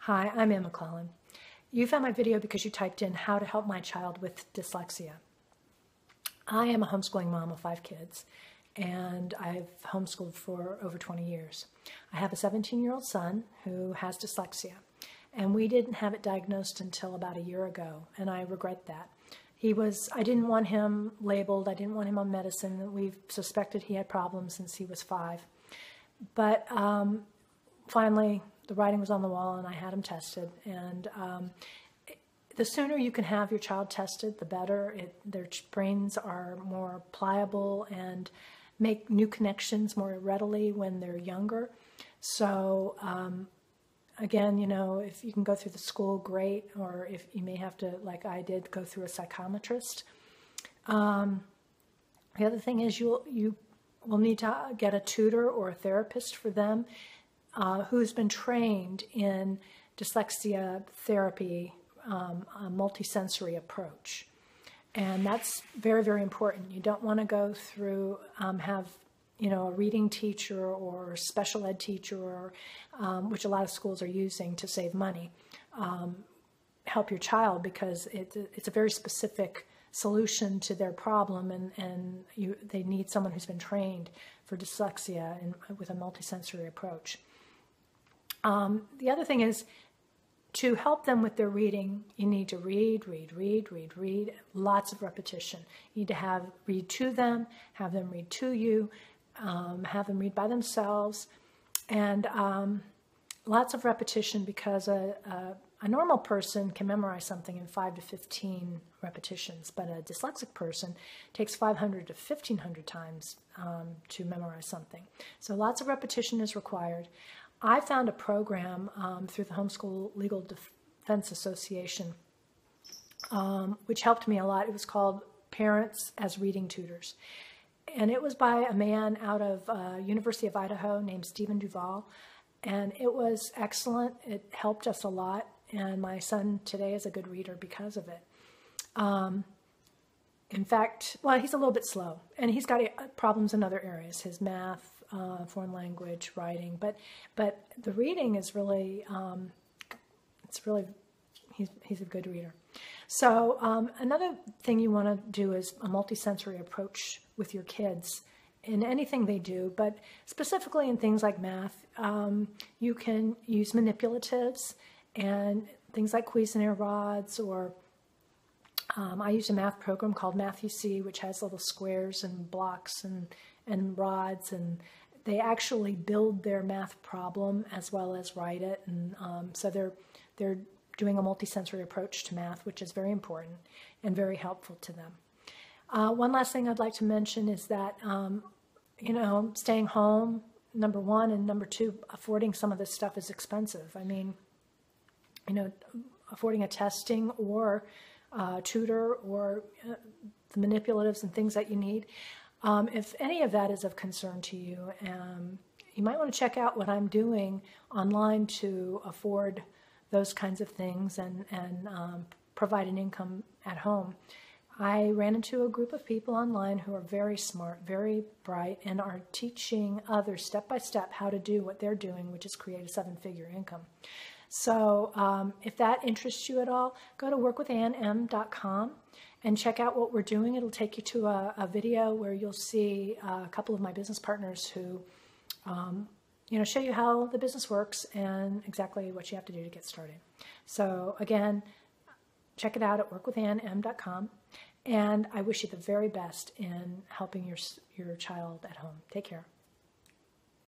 Hi, I'm Ann McClellan. You found my video because you typed in how to help my child with dyslexia. I am a homeschooling mom of 5 kids, and I've homeschooled for over 20 years. I have a 17-year-old son who has dyslexia, and we didn't have it diagnosed until about a year ago, and I regret that. I didn't want him labeled, I didn't want him on medicine. We've suspected he had problems since he was 5. But finally, the writing was on the wall and I had him tested. And the sooner you can have your child tested, the better. Their brains are more pliable and make new connections more readily when they're younger. So again, you know, if you can go through the school, great, or if you may have to, like I did, go through a psychometrist. The other thing is you will need to get a tutor or a therapist for them who's been trained in dyslexia therapy, a multisensory approach. And that's very, very important. You don't want to go through, have a reading teacher or special ed teacher, or, which a lot of schools are using to save money, help your child, because it's a very specific solution to their problem, and they need someone who's been trained for dyslexia with a multisensory approach. The other thing is, to help them with their reading, you need to read, lots of repetition. You need to read to them, have them read to you, have them read by themselves, and lots of repetition, because a normal person can memorize something in 5 to 15 repetitions, but a dyslexic person takes 500 to 1,500 times to memorize something. So lots of repetition is required. I found a program through the Homeschool Legal Defense Association, which helped me a lot. It was called Parents as Reading Tutors. And it was by a man out of University of Idaho named Steven Duvall. And it was excellent. It helped us a lot. And my son today is a good reader because of it. In fact, well, he's a little bit slow. And he's got problems in other areas, his math, foreign language, writing. But the reading is really, he's a good reader. So another thing you want to do is a multisensory approach with your kids in anything they do, but specifically in things like math. You can use manipulatives and things like Cuisenaire rods, or I use a math program called Math UC, which has little squares and blocks and rods, and they actually build their math problem as well as write it. And so they're doing a multisensory approach to math, which is very important and very helpful to them. One last thing I'd like to mention is that, staying home, number one, and number two, affording some of this stuff is expensive. I mean, affording a testing or tutor or the manipulatives and things that you need. If any of that is of concern to you, you might want to check out what I'm doing online to afford those kinds of things and provide an income at home. I ran into a group of people online who are very smart, very bright, and are teaching others step by step how to do what they're doing, which is create a 7-figure income. So if that interests you at all, go to workwithannm.com and check out what we're doing. It'll take you to a video where you'll see a couple of my business partners who show you how the business works and exactly what you have to do to get started. So again, check it out at workwithannm.com, and I wish you the very best in helping your child at home. Take care.